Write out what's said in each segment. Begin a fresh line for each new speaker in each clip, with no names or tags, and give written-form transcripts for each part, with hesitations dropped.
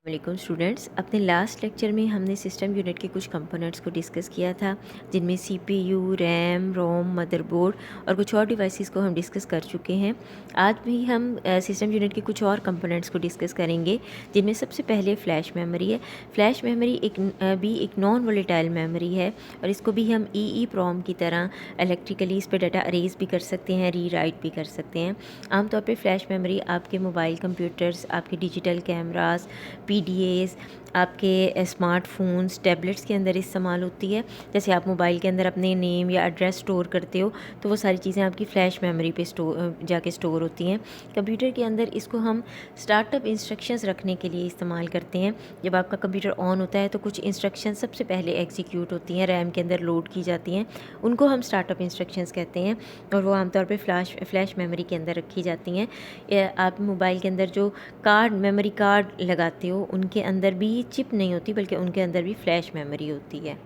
वालेकुम स्टूडेंट्स, अपने last lecture में हमने सिस्टम यूनिट के कुछ कंपोनेंट्स को डिस्कस किया था, जिनमें सीपीयू, रैम, रोम, मदरबोर्ड और कुछ और डिवाइसेस को हम डिस्कस कर चुके हैं। आज भी हम सिस्टम यूनिट के कुछ और कंपोनेंट्स को डिस्कस करेंगे, जिनमें सबसे पहले फ़्लैश मेमोरी है। फ़्लैश मेमोरी एक नॉन वोलेटाइल मेमोरी है और इसको भी हम ई प्रॉम की तरह इलेक्ट्रिकली इस पर डाटा अरेज भी कर सकते हैं, री राइट भी कर सकते हैं। आमतौर पर फ़्लैश मेमोरी आपके मोबाइल कंप्यूटर्स, आपके डिजिटल कैमरास, पीडीएस, आपके स्मार्टफोन्स, टैबलेट्स के अंदर इस्तेमाल होती है। जैसे आप मोबाइल के अंदर अपने नेम या एड्रेस स्टोर करते हो, तो वो सारी चीज़ें आपकी फ़्लैश मेमोरी पे जाके स्टोर होती हैं। कंप्यूटर के अंदर इसको हम स्टार्टअप इंस्ट्रक्शंस रखने के लिए इस्तेमाल करते हैं। जब आपका कंप्यूटर ऑन होता है तो कुछ इंस्ट्रक्शन सबसे पहले एग्जीक्यूट होती हैं, रैम के अंदर लोड की जाती हैं, उनको हम स्टार्टअप इंस्ट्रक्शंस कहते हैं और वो आमतौर पे फ़्लैश मेमोरी के अंदर रखी जाती हैं। आप मोबाइल के अंदर जो मेमोरी कार्ड लगाते हो, उनके अंदर भी चिप नहीं होती, बल्कि उनके अंदर भी फ़्लैश मेमोरी होती है।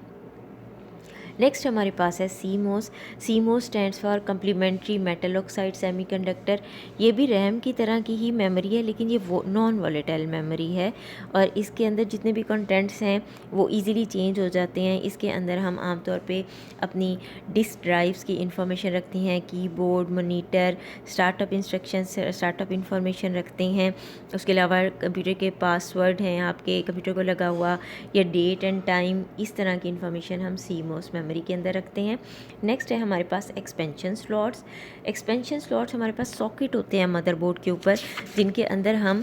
नेक्स्ट हमारे पास है CMOS. CMOS stands for complementary metal oxide semiconductor. ये भी रैम की तरह की ही मेमोरी है, लेकिन ये वो नॉन वोलेटाइल मेमोरी है और इसके अंदर जितने भी कंटेंट्स हैं वो इजीली चेंज हो जाते हैं। इसके अंदर हम आमतौर पे अपनी डिस्क ड्राइव्स की इंफॉर्मेशन रखती हैं, keyboard, monitor, startup instructions, startup information रखते हैं। उसके अलावा कंप्यूटर के पासवर्ड हैं, आपके कंप्यूटर को लगा हुआ, या डेट एंड टाइम, इस तरह की इंफॉर्मेशन हम सीमोस मेमोरी के अंदर रखते हैं। नेक्स्ट है हमारे पास एक्सपेंशन स्लॉट्स। एक्सपेंशन स्लॉट्स हमारे पास सॉकेट होते हैं मदरबोर्ड के ऊपर, जिनके अंदर हम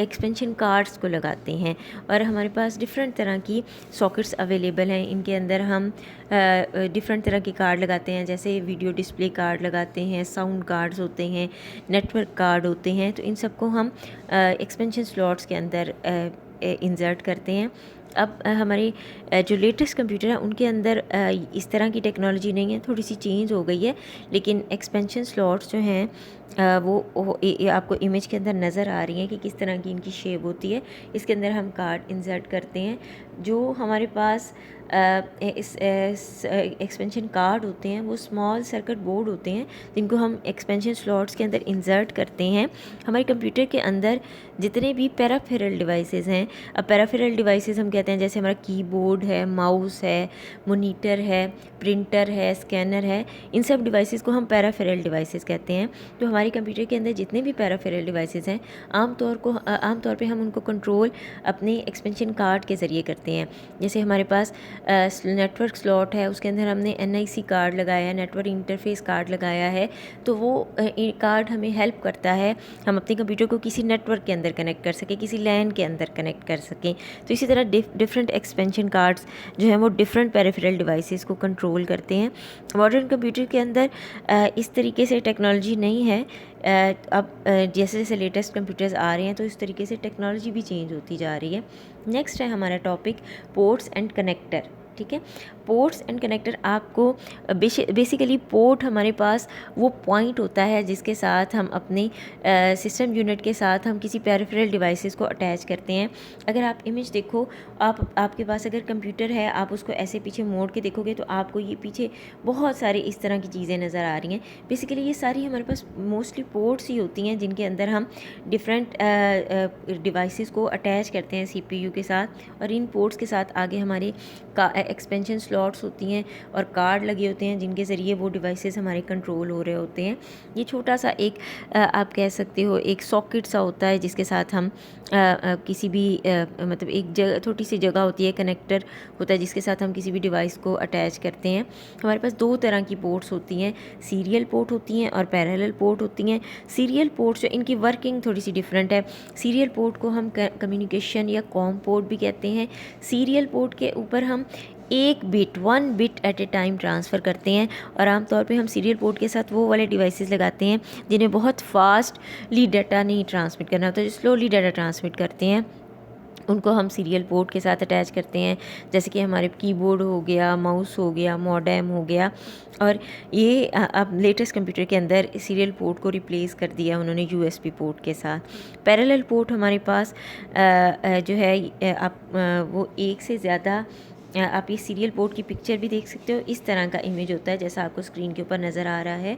एक्सपेंशन कार्ड्स को लगाते हैं और हमारे पास डिफरेंट तरह की सॉकेट्स अवेलेबल हैं। इनके अंदर हम डिफरेंट तरह के कार्ड लगाते हैं, जैसे वीडियो डिस्प्ले कार्ड लगाते हैं, साउंड कार्ड्स होते हैं, नेटवर्क कार्ड होते हैं। तो इन सबको हम एक्सपेंशन स्लॉट्स के अंदर इंसर्ट करते हैं। अब हमारे जो लेटेस्ट कंप्यूटर हैं उनके अंदर इस तरह की टेक्नोलॉजी नहीं है, थोड़ी सी चेंज हो गई है, लेकिन एक्सपेंशन स्लॉट्स जो हैं वो आपको इमेज के अंदर नज़र आ रही हैं कि किस तरह की इनकी शेप होती है। इसके अंदर हम कार्ड इंसर्ट करते हैं। जो हमारे पास इस एक्सपेंशन कार्ड होते हैं वो स्मॉल सर्किट बोर्ड होते हैं, जिनको हम एक्सपेंशन स्लॉट्स के अंदर इंसर्ट करते हैं। हमारे कंप्यूटर के अंदर जितने भी पैराफेरल डिवाइसेस हैं, अब पैराफेरल डिवाइसेस हम कहते हैं जैसे हमारा कीबोर्ड है, माउस है, मॉनिटर है, प्रिंटर है, स्कैनर है, इन सब डिवाइसेस को हम पैराफेरल डिवाइसेस कहते हैं। तो हमारे कंप्यूटर के अंदर जितने भी पैराफेरल डिवाइसेस हैं, आमतौर पे हम उनको कंट्रोल अपने एक्सपेंशन कार्ड के ज़रिए करते हैं। जैसे हमारे पास नेटवर्क स्लॉट है, उसके अंदर हमने NIC कार्ड लगाया है, नेटवर्क इंटरफेस कार्ड लगाया है, तो वो कार्ड हमें हेल्प करता है हम अपने कंप्यूटर को किसी नेटवर्क के अंदर कनेक्ट कर सकें, किसी लैन के अंदर कनेक्ट कर सकें। तो इसी तरह डिफरेंट एक्सपेंशन कार्ड्स जो हैं वो डिफरेंट पेरिफेरल डिवाइसेस को कंट्रोल करते हैं। मॉडर्न कंप्यूटर के अंदर इस तरीके से टेक्नोलॉजी नहीं है। अब जैसे जैसे लेटेस्ट कंप्यूटर्स आ रहे हैं तो इस तरीके से टेक्नोलॉजी भी चेंज होती जा रही है। नेक्स्ट है हमारा टॉपिक पोर्ट्स एंड कनेक्टर। ठीक है, पोर्ट्स एंड कनेक्टर आपको बेसिकली पोर्ट हमारे पास वो पॉइंट होता है जिसके साथ हम अपने सिस्टम यूनिट के साथ हम किसी पेरिफेरल डिवाइसेस को अटैच करते हैं। अगर आप इमेज देखो, आपके पास अगर कंप्यूटर है, आप उसको ऐसे पीछे मोड़ के देखोगे तो आपको ये पीछे बहुत सारी इस तरह की चीज़ें नज़र आ रही हैं। बेसिकली ये सारी हमारे पास मोस्टली पोर्ट्स ही होती हैं, जिनके अंदर हम डिफरेंट डिवाइसेस को अटैच करते हैं CPU के साथ, और इन पोर्ट्स के साथ आगे हमारे एक्सपेंशन स्लॉट्स होती हैं और कार्ड लगे होते हैं, जिनके ज़रिए वो डिवाइसेस हमारे कंट्रोल हो रहे होते हैं। ये छोटा सा एक आप कह सकते हो एक सॉकेट सा होता है, जिसके साथ हम किसी भी मतलब एक छोटी सी जगह होती है, कनेक्टर होता है, जिसके साथ हम किसी भी डिवाइस को अटैच करते हैं। हमारे पास दो तरह की पोर्ट्स होती हैं, सीरियल पोर्ट होती हैं और पैरेलल पोर्ट होती हैं। सीरियल पोर्ट्स जो इनकी वर्किंग थोड़ी सी डिफरेंट है। सीरियल पोर्ट को हम कम्युनिकेशन या कॉम पोर्ट भी कहते हैं। सीरियल पोर्ट के ऊपर हम one bit at a time transfer करते हैं, और आमतौर पे हम सीरियल पोर्ट के साथ वो वाले डिवाइसेस लगाते हैं जिन्हें बहुत फास्टली डाटा नहीं ट्रांसमिट करना होता, जो स्लोली डाटा ट्रांसमिट करते हैं, उनको हम सीरियल पोर्ट के साथ अटैच करते हैं। जैसे कि हमारे कीबोर्ड हो गया, माउस हो गया, मॉडेम हो गया, और ये अब लेटेस्ट कंप्यूटर के अंदर सीरियल पोर्ट को रिप्लेस कर दिया उन्होंने USB पोर्ट के साथ। पैरेलल पोर्ट हमारे पास जो है वो एक से ज़्यादा आप ये सीरियल पोर्ट की पिक्चर भी देख सकते हो। इस तरह का इमेज होता है जैसा आपको स्क्रीन के ऊपर नज़र आ रहा है।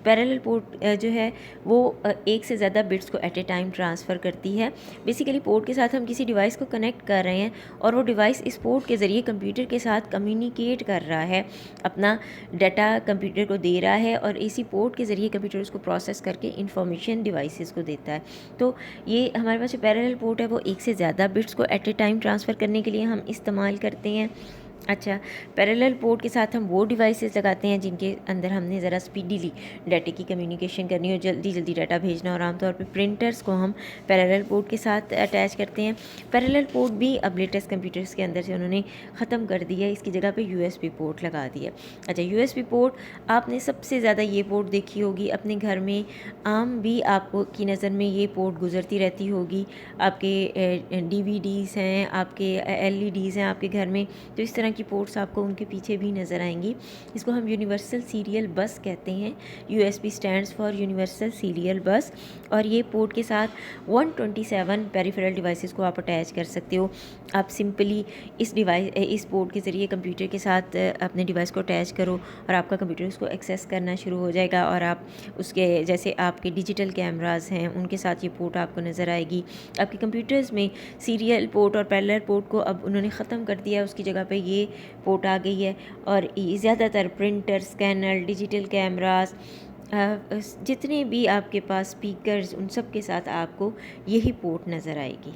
पैरेलल पोर्ट जो है वो एक से ज़्यादा बिट्स को एट ए टाइम ट्रांसफ़र करती है। बेसिकली पोर्ट के साथ हम किसी डिवाइस को कनेक्ट कर रहे हैं और वो डिवाइस इस पोर्ट के ज़रिए कंप्यूटर के साथ कम्युनिकेट कर रहा है, अपना डाटा कंप्यूटर को दे रहा है और इसी पोर्ट के ज़रिए कंप्यूटर उसको प्रोसेस करके इंफॉर्मेशन डिवाइसेस को देता है। तो ये हमारे पास जो पैरेलल पोर्ट है वो एक से ज़्यादा बिट्स को एट ए टाइम ट्रांसफ़र करने के लिए हम इस्तेमाल करते हैं। अच्छा, पैरेलल पोर्ट के साथ हम वो डिवाइसेस लगाते हैं जिनके अंदर हमने ज़रा स्पीडीली डाटा की कम्युनिकेशन करनी हो, जल्दी जल्दी डाटा भेजना, और आमतौर पे प्रिंटर्स को हम पैरेलल पोर्ट के साथ अटैच करते हैं। पैरेलल पोर्ट भी अब लेटेस्ट कंप्यूटर्स के अंदर से उन्होंने ख़त्म कर दिया है, इसकी जगह पे यूएसबी पोर्ट लगा दिया। अच्छा, यूएसबी पोर्ट आपने सबसे ज़्यादा ये पोर्ट देखी होगी अपने घर में, आम भी आपको की नज़र में ये पोर्ट गुजरती रहती होगी। आपके डीवीडीज़ हैं, आपके एलईडीज़ हैं आपके घर में, तो इस तरह की पोर्ट्स आपको उनके पीछे भी नज़र आएंगी। इसको हम यूनिवर्सल सीरियल बस कहते हैं। USB stands for universal serial बस। और ये पोर्ट के साथ 127 पेरिफेरल डिवाइसेस को आप अटैच कर सकते हो। आप सिंपली इस पोर्ट के ज़रिए कंप्यूटर के साथ अपने डिवाइस को अटैच करो और आपका कंप्यूटर उसको एक्सेस करना शुरू हो जाएगा, और आप उसके जैसे आपके डिजिटल कैमरास हैं उनके साथ ये पोर्ट आपको नज़र आएगी। आपके कंप्यूटर्स में सीरियल पोर्ट और पैरेलल पोर्ट को अब उन्होंने ख़त्म कर दिया है, उसकी जगह पे ये पोर्ट आ गई है। और ज़्यादातर प्रिंटर, स्कैनर, डिजिटल कैमरास, जितने भी आपके पास स्पीकर्स, उन सब के साथ आपको यही पोर्ट नज़र आएगी।